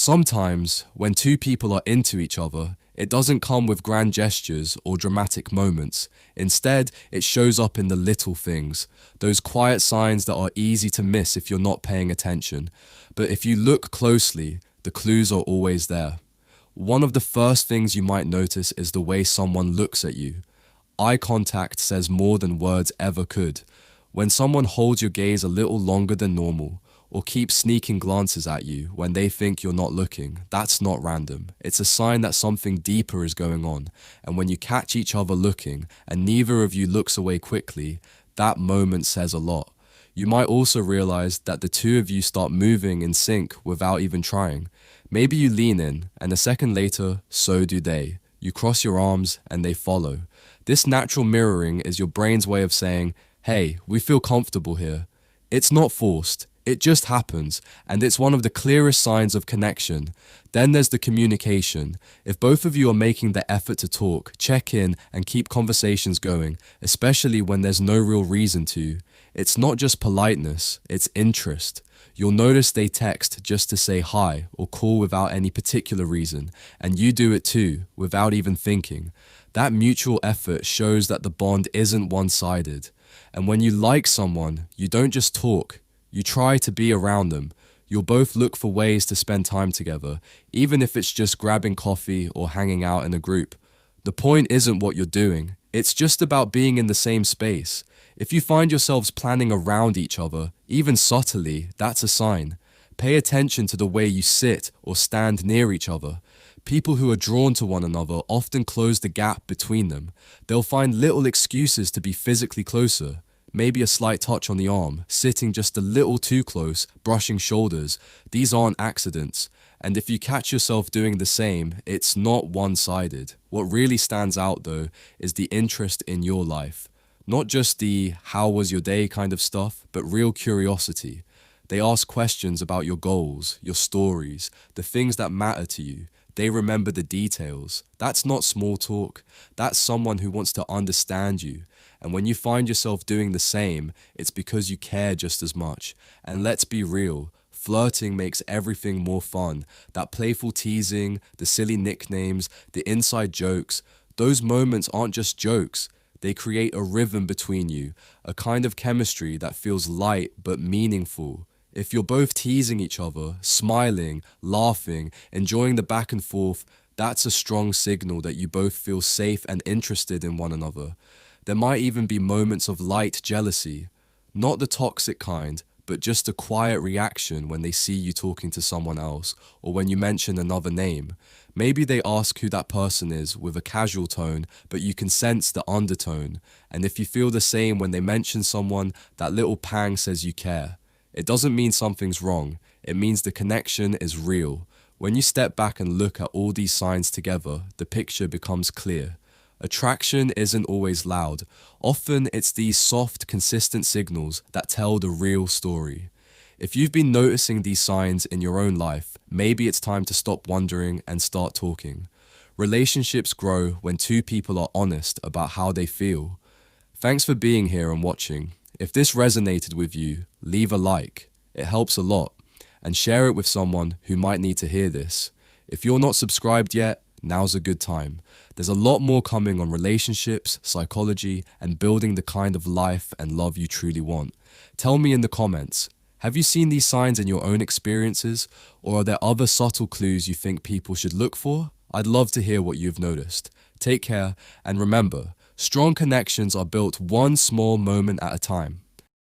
Sometimes, when two people are into each other, it doesn't come with grand gestures or dramatic moments. Instead, it shows up in the little things, those quiet signs that are easy to miss if you're not paying attention. But if you look closely, the clues are always there. One of the first things you might notice is the way someone looks at you. Eye contact says more than words ever could. When someone holds your gaze a little longer than normal, or keeps sneaking glances at you when they think you're not looking, that's not random. It's a sign that something deeper is going on. And when you catch each other looking and neither of you looks away quickly, that moment says a lot. You might also realize that the two of you start moving in sync without even trying. Maybe you lean in, and a second later, so do they. You cross your arms and they follow. This natural mirroring is your brain's way of saying, hey, we feel comfortable here. It's not forced. It just happens, and it's one of the clearest signs of connection. Then there's the communication. If both of you are making the effort to talk, check in, and keep conversations going, especially when there's no real reason to, it's not just politeness, it's interest. You'll notice they text just to say hi or call without any particular reason, and you do it too, without even thinking. That mutual effort shows that the bond isn't one-sided. And when you like someone, you don't just talk. You try to be around them. You'll both look for ways to spend time together, even if it's just grabbing coffee or hanging out in a group. The point isn't what you're doing. It's just about being in the same space. If you find yourselves planning around each other, even subtly, that's a sign. Pay attention to the way you sit or stand near each other. People who are drawn to one another often close the gap between them. They'll find little excuses to be physically closer. Maybe a slight touch on the arm, sitting just a little too close, brushing shoulders. These aren't accidents. And if you catch yourself doing the same, it's not one-sided. What really stands out though is the interest in your life. Not just the how was your day kind of stuff, but real curiosity. They ask questions about your goals, your stories, the things that matter to you. They remember the details. That's not small talk. That's someone who wants to understand you. And when you find yourself doing the same, it's because you care just as much. And let's be real, flirting makes everything more fun. That playful teasing, the silly nicknames, the inside jokes, those moments aren't just jokes. They create a rhythm between you, a kind of chemistry that feels light but meaningful. If you're both teasing each other, smiling, laughing, enjoying the back and forth, that's a strong signal that you both feel safe and interested in one another. There might even be moments of light jealousy, not the toxic kind, but just a quiet reaction when they see you talking to someone else or when you mention another name. Maybe they ask who that person is with a casual tone, but you can sense the undertone. And if you feel the same when they mention someone, that little pang says you care. It doesn't mean something's wrong. It means the connection is real. When you step back and look at all these signs together, the picture becomes clear. Attraction isn't always loud. Often it's these soft, consistent signals that tell the real story. If you've been noticing these signs in your own life, maybe it's time to stop wondering and start talking. Relationships grow when two people are honest about how they feel. Thanks for being here and watching. If this resonated with you, leave a like. It helps a lot. And share it with someone who might need to hear this. If you're not subscribed yet, now's a good time. There's a lot more coming on relationships, psychology, and building the kind of life and love you truly want. Tell me in the comments, have you seen these signs in your own experiences, or are there other subtle clues you think people should look for? I'd love to hear what you've noticed. Take care, and remember, strong connections are built one small moment at a time.